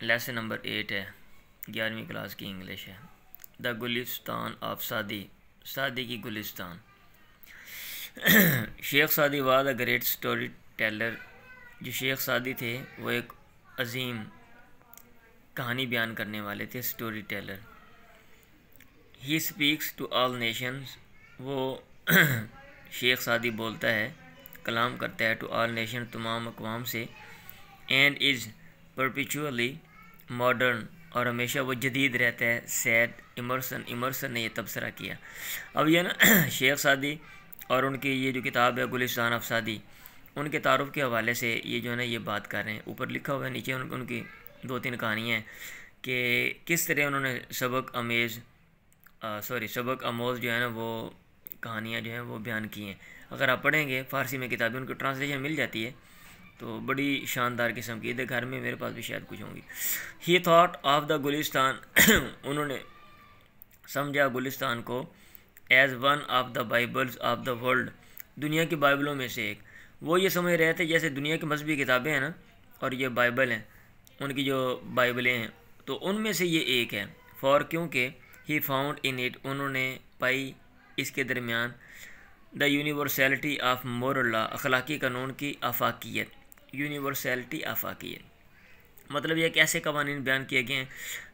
Lesson number 8 है, 11वीं class की इंग्लिश है। द गुलिस्तान ऑफ सादी, सादी की गुलिस्तान। शेख सादी was a great story teller. जो शेख सादी थे वो एक अजीम कहानी बयान करने वाले थे, storyteller. He speaks to all nations, वो शेख सादी बोलता है, कलाम करता है, टू ऑल नेशन, तमाम अक़वाम से। एंड इज़ परपिचुअली मॉडर्न, और हमेशा वो जदीद रहता है। सैड इमर्सन ने ये तबसरा किया। अब ये ना शेख सादी और उनकी ये जो किताब है गुलिस्तान ऑफ सादी, उनके तारुफ के हवाले से ये जो है ना ये बात कर रहे हैं। ऊपर लिखा हुआ है, नीचे उनकी 2-3 कहानियाँ हैं कि किस तरह उन्होंने सबक आमोज़ जो है ना वो कहानियाँ जो हैं वो बयान की हैं। अगर आप पढ़ेंगे फ़ारसी में किताबें, उनकी ट्रांसलेशन मिल जाती है, तो बड़ी शानदार किस्म की। इधर घर में मेरे पास भी शायद कुछ होंगी। ही थॉट ऑफ द गुलिस्तान उन्होंने समझा गुलिस्तान को as one of the Bibles of the world, दुनिया की बाइबलों में से एक। वो ये समझ रहे थे जैसे दुनिया की मजहबी किताबें हैं ना, और ये बाइबल हैं, उनकी जो बाइबलें हैं, तो उनमें से ये एक है। फॉर क्योंकि ही फाउंड इन इट, उन्होंने पाई इसके दरमियान the universality of moral law, अखलाकी कानून की आफाकियत। यूनिवर्सैलिटी आफाकियत मतलब ये कैसे कवानीन बयान किए गए हैं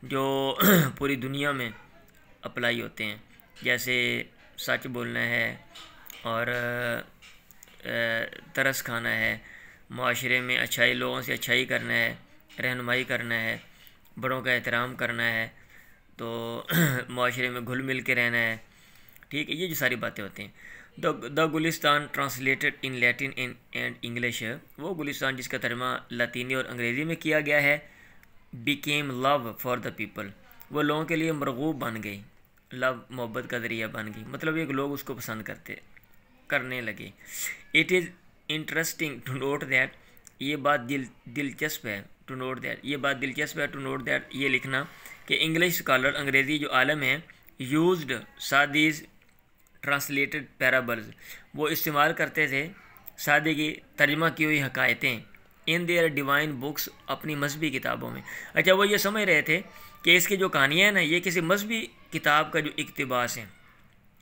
जो पूरी दुनिया में अप्लाई होते हैं, जैसे सच बोलना है और तरस खाना है, माशरे में अच्छाई, लोगों से अच्छाई करना है, रहनुमाई करना है, बड़ों का एहतराम करना है, तो माशरे में घुल मिल के रहना है। ठीक है, ये जो सारी बातें होती हैं। The Gulistan translated in Latin and English, वो गुलिस्तान जिसका तर्जुमा लतीनी और अंग्रेज़ी में किया गया है। Became love for the people, वो लोगों के लिए मरगूब बन गई, लव मोहब्बत का ज़रिया बन गई, मतलब एक लोग उसको पसंद करने लगे। It is interesting to note that, ये बात दिलचस्प है, टू नोट दैट, ये बात दिलचस्प है, टू नोट दैट, ये लिखना कि इंग्लिश स्कॉलर, अंग्रेज़ी जो आलम हैं, यूज्ड सादीज़ ट्रांसलेटेड पैराबल्स, वो इस्तेमाल करते थे सादी की तर्जमा की हुई हकायतें इन देयर डिवाइन बुक्स, अपनी मजहबी किताबों में। अच्छा, वो ये समझ रहे थे कि इसकी जो कहानियाँ हैं ना, ये किसी मजहबी किताब का जो इक़्तिबास है,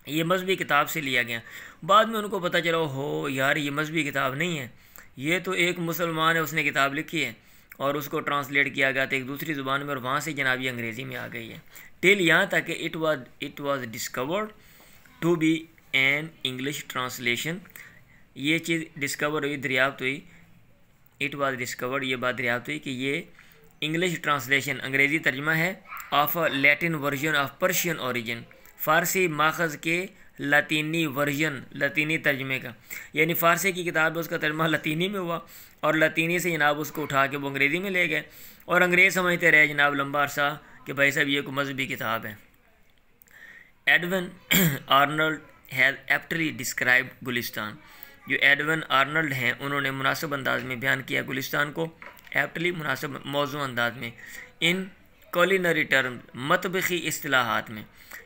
ये मजहबी किताब से लिया गया। बाद में उनको पता चला, हो यार ये मजहबी किताब नहीं है, ये तो एक मुसलमान है, उसने किताब लिखी है और उसको ट्रांसलेट किया गया था एक दूसरी ज़ुबान में, और वहाँ से जनाब ये अंग्रेज़ी में आ गई है। टिल यहाँ तक कि it was discovered to be an English translation, ये चीज़ डिस्कवर हुई, दरियाफ्त हुई। इट वाज डिस्कवर्ड, ये बात दरियाफ्त हुई कि ये इंग्लिश ट्रांसलेशन, अंग्रेज़ी तर्जमा है, of a Latin version of Persian origin, फ़ारसी माखज़ के लतीनी वर्जन, लतीनी तर्जमे का। यानी फ़ारसी की किताब है, उसका तर्जमा लतीनी में हुआ, और लतीनी से जनाब उसको उठा के वो अंग्रेज़ी में ले गए, और अंग्रेज़ समझते रहे जनाब लंबा अरसा कि भाई साहब ये कोई मजहबी किताब है। Edwan Arnold has aptly describe Gulistan, जो एडवन आर्नल्ड हैं उन्होंने मुनासिब अंदाज में बयान किया गुलिस्तान को, एप्टली मुनासिब मौजू अंदाज में, इन कुलिनरी टर्म, मतबखी इस्तिलाहात में,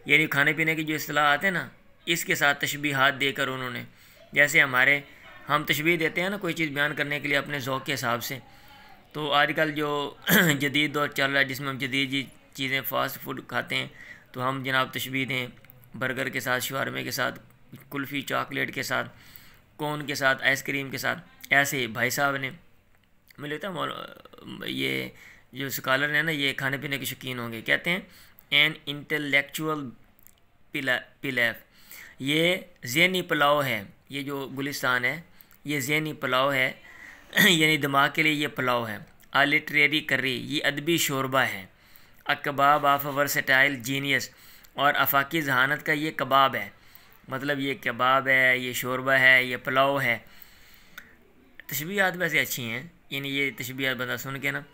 यानी खाने पीने की जो इस्तिलाहात हैं ना, इसके साथ तशबीहात देकर उन्होंने, जैसे हम तशबीह देते हैं ना कोई चीज़ बयान करने के लिए अपने ज़ौक़ के हिसाब से, तो आजकल जो जदीद दौर चल रहा है जिसमें हम जदीद चीज़ें फ़ास्ट फूड खाते हैं, तो हम जनाब तशबीह दें बर्गर के साथ, शवारमे के साथ, कुल्फ़ी चॉकलेट के साथ, कोन के साथ, आइसक्रीम के साथ। ऐसे भाई साहब ने, मुझे लगता है ये जो स्कॉलर हैं ना, ये खाने पीने के शौकीन होंगे, कहते हैं एन इंटेलेक्चुअल पिलैफ, ये ज़हनी पुलाव है, ये जो गुलिस्तान है ये ज़हनी पुलाव है यानी दिमाग के लिए ये पुलाव है। आ लिटरेरी करी, ये अदबी शोरबा है। अ कबाब ऑफ वर्सेटाइल जीनियस, और आफाकी जहानत का ये कबाब है, मतलब ये कबाब है, ये शोरबा है, ये पुलाव है। तशबीहात वैसे अच्छी हैं, यानी ये तशबीहात बंदा सुन के ना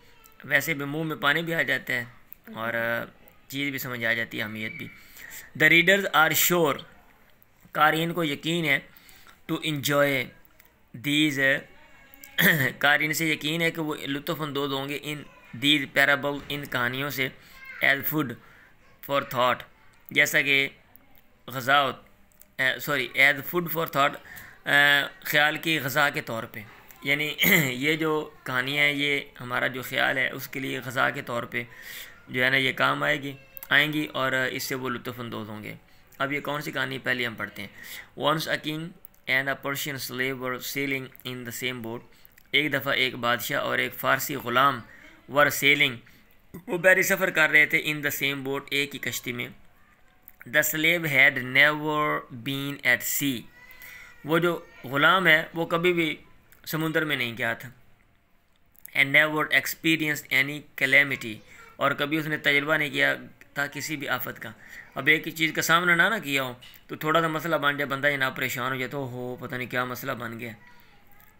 वैसे भी मुंह में पानी भी आ जाता है और चीज़ भी समझ आ जाती है, अहमियत भी। द रीडर्स आर श्योर, क़ारीन को यकीन है, टू इन्जॉय दीज, क़ारीन से यकीन है कि वो लुत्फ़अंदोज़ होंगे इन दीज पैराबल, इन कहानियों से, एज फूड फॉर थाट, जैसा कि एज फूड फॉर थाट, ख़्याल की ग़ज़ा के तौर पे। यानी ये जो कहानियाँ हैं ये हमारा जो ख्याल है उसके लिए ग़ज़ा के तौर पे जो है ना ये काम आएंगी और इससे वो लुत्फ़अंदोज़ होंगे। अब ये कौन सी कहानी पहले हम पढ़ते हैं। Once a king and a Persian slave were sailing in the same boat. एक दफ़ा एक बादशाह और एक फ़ारसी ग़ुलाम वर सेलिंग, वो बैरी सफ़र कर रहे थे, इन द सेम बोट, एक ही कश्ती में। The slave had never been at sea, वो जो ग़ुलाम है वो कभी भी समुंदर में नहीं गया था। And never experience any calamity, और कभी उसने तजर्बा नहीं किया था किसी भी आफत का। अब एक ही चीज़ का सामना ना किया हो तो थोड़ा सा मसला बन जाए, बंदा जनाब परेशान हो जाए तो हो पता नहीं क्या मसला बन गया।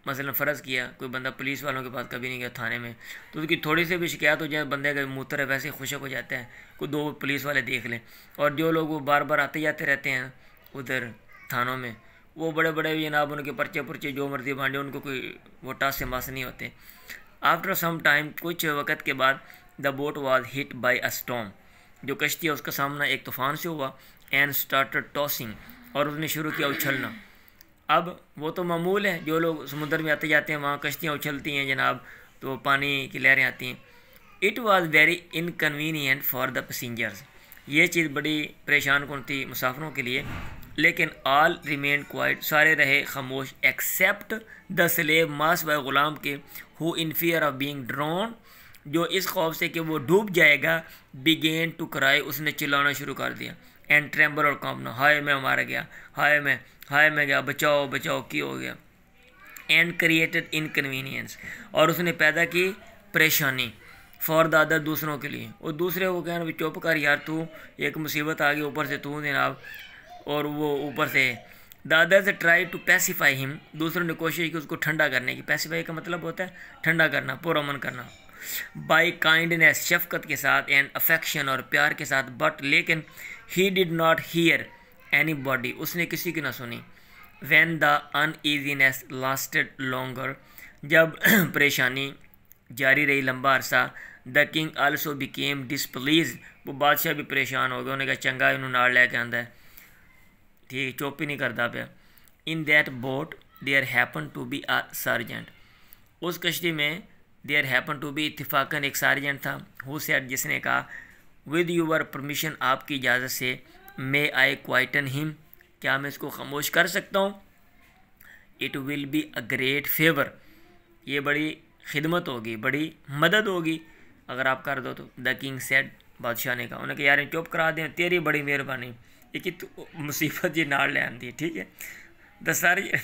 मसलन फ़र्ज़ किया कोई बंदा पुलिस वालों के पास कभी नहीं गया थाने में, तो उसकी थोड़ी सी भी शिकायत हो जाए, बंदे का मूत्र है वैसे खुशक हो जाता है, कोई दो पुलिस वाले देख लें। और जो लोग वो बार बार आते जाते रहते हैं उधर थानों में, वो बड़े बड़े जनाब उनके पर्चे जो मर्जी बांधे, उनको कोई वो टास से मास नहीं होते। आफ्टर सम टाइम, कुछ वक़्त के बाद, the boat was hit by a storm, जो कश्ती है उसका सामना एक तूफ़ान से हुआ। एंड स्टार्टेड टॉसिंग, और उसने शुरू किया उछलना। अब वो तो मामूल है, जो लोग समुद्र में आते जाते हैं वहाँ कश्तियाँ उछलती हैं जनाब, तो पानी की लहरें आती हैं। It was very inconvenient for the passengers, ये चीज़ बड़ी परेशान कौन थी मुसाफिरों के लिए। लेकिन ऑल रिमेन क्वाइट, सारे रहे खामोश, एक्सेप्ट द स्लेव, मास व ग़ुलाम के, who in fear of being drone, जो इस खौफ से कि वो डूब जाएगा, बिगेन टू क्राई, उसने चिल्लाना शुरू कर दिया। एंड ट्रेम्बल, और कांपना, हाय मैं मारा गया, हाय मैं गया, बचाओ बचाओ, की हो गया। एंड क्रिएटेड इनकन्वीनियंस, और उसने पैदा की परेशानी, फॉर द अदर, दूसरों के लिए। और दूसरे को कहना भी चुप कर यार, तू एक मुसीबत आ गई ऊपर से तू जनाब, और वो ऊपर से। The others try to pacify him, दूसरों ने कोशिश की उसको ठंडा करने की। पैसिफाई का मतलब होता है ठंडा करना, पुरअमन करना। बाई काइंडनेस, शफकत के साथ, एंड अफेक्शन, और प्यार के साथ। बट लेकिन he did not hear any body, उसने किसी की ना सुनी। When the uneasiness lasted longer, जब परेशानी जारी रही लंबा अरसा। The king also became displease, वो बादशाह भी परेशान हो गया, उन्हें कहा चंगा इन्होंने नाड़ लैके आंदा है, ठीक चुप ही नहीं करता पाया। In that boat there happen to be a sergeant, उस कश्ती में देयर हैपन टू बी, इत्तिफाकन एक सार्जेंट था। हु सेड, जिसने कहा, विद यूर परमिशन, आपकी इजाज़त से, मे आई क्वाइटन हिम, क्या मैं इसको खामोश कर सकता हूँ। It will be a great favour, ये बड़ी खिदमत होगी, बड़ी मदद होगी अगर आप कर दो तो। द किंग सेड, बादशाह ने कहा, उन्होंने कहा यार चुप करा दें, तेरी बड़ी मेहरबानी, एक मुसीबत जी नाड़ ले आती है, ठीक है। The sergeant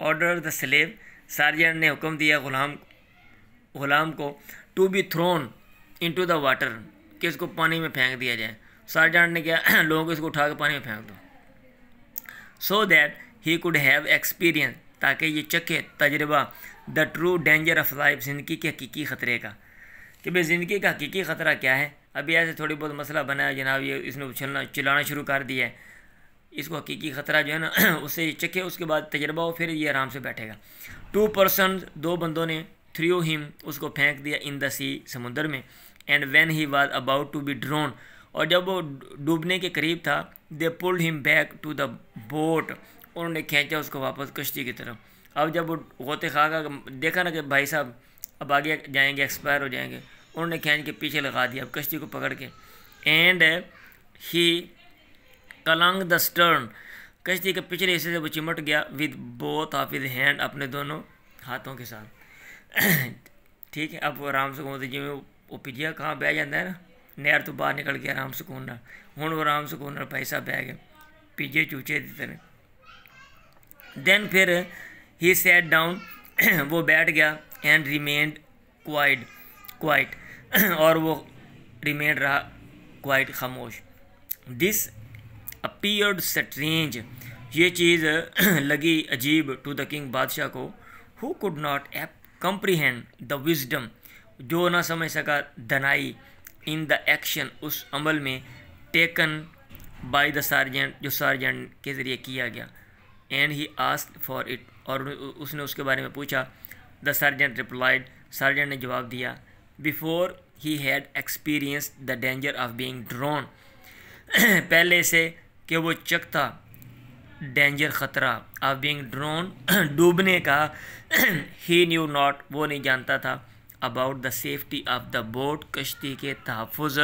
order the slave, sergeant ने हुक्म दिया ग़ुलाम को, to be thrown into the water, कि इसको पानी में फेंक दिया जाए। सार्जेंट ने क्या लोगों को इसको उठा के पानी में फेंक दो, so that he could have experience, ताकि ये चखे तजर्बा, the true danger of life, ज़िंदगी के हकीकी ख़तरे का, कि भाई ज़िंदगी का हकीकी ख़तरा क्या है। अभी ऐसे थोड़ी बहुत मसला बना है जनाब, ये इसने चिल्लाना शुरू कर दिया है, इसको हकीकी ख़तरा जो है ना उससे चखे, उसके बाद तजर्बा हो, फिर ये आराम से बैठेगा। 2 पर्सन, 2 बंदों ने, थ्रू हिम, उसको फेंक दिया, इन द सी, समुद्र में। And when he was about to be drowned, और जब वो डूबने के करीब था, they pulled him back to the boat, उन्होंने खींचा उसको वापस कश्ती की तरफ। अब जब वो गोते खा का देखा ना कि भाई साहब अब आगे जाएंगे, एक्सपायर हो जाएंगे, उन्होंने खींच के पीछे लगा दिया अब कश्ती को पकड़ के। एंड ही कलंग द स्टर्न, कश्ती के पिछले हिस्से से वो चिमट गया, with both of his hand, अपने दोनों हाथों के साथ। ठीक है, अब वो आराम से घूमते, जिमें वो पिजिया कहाँ बह जाता है ना, नहर तो बाहर निकल के आराम से घूमना, हूँ वो आराम से घूमना, पैसा बह गया पिजे चूचे की तरह। देन फिर ही सेट डाउन, वो बैठ गया। एंड रिमेंड क्वाइट, और वो रिमेंड रहा क्वाइट, खामोश। दिस अपीयर्ड स्ट्रेंज, ये चीज़ लगी अजीब, टू द किंग, बादशाह को, who could not comprehend the wisdom, जो ना समझ सका दनाई, इन द एक्शन, उस अमल में, टेकन बाय द सार्जेंट, जो सार्जेंट के ज़रिए किया गया। And he asked for it, और उसने उसके बारे में पूछा। द सार्जेंट रिप्लाइड, सार्जेंट ने जवाब दिया, before he had experience the danger of being drone, पहले से कि वो चखता डेंजर ख़तरा, ऑफ बीइंग ड्रोन डूबने का, ही न्यू नॉट वो नहीं जानता था, about the safety of the boat कश्ती के तहफ़्फ़ुज़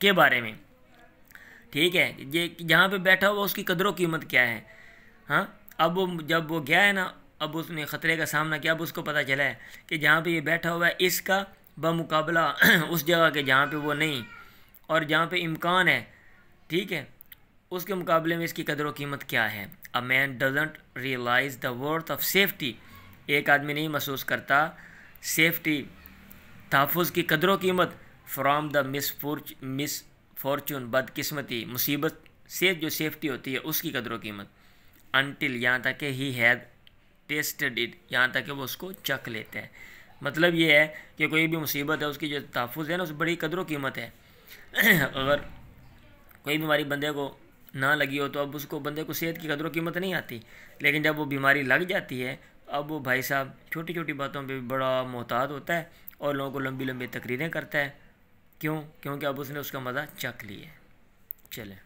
के बारे में। ठीक है, ये जहाँ पे बैठा हुआ उसकी कदर कीमत क्या है। हाँ, अब वो जब वो गया है ना, अब उसने ख़तरे का सामना किया, अब उसको पता चला है कि जहाँ पे ये बैठा हुआ है इसका बमुकाबला उस जगह के जहाँ पे वो नहीं, और जहाँ पे इम्कान है, ठीक है, उसके मुकाबले में इसकी कदर कीमत क्या है। A man doesn't realise the worth of safety, एक आदमी नहीं महसूस करता सेफ्टी तहफ़्फ़ुज़ की कदर कीमत, फ्राम द मिसफॉर्चून बदकिस्मती मुसीबत से जो सेफ्टी होती है उसकी कदर कीमत, अनटिल यहाँ तक कि ही हैड टेस्टेड इट, यहाँ तक कि वो उसको चख लेते हैं। मतलब ये है कि कोई भी मुसीबत है उसकी जो तहफ़्फ़ुज़ है ना, उस बड़ी कदर कीमत है। अगर कोई बीमारी बंदे को ना लगी हो तो अब उसको बंदे को सेहत की कदर कीमत नहीं आती, लेकिन जब वो बीमारी लग जाती है अब वो भाई साहब छोटी छोटी बातों पे भी बड़ा मोहतात होता है और लोगों को लंबी लंबी तकरीरें करता है। क्यों? क्योंकि अब उसने उसका मज़ा चख लिया है। चलें।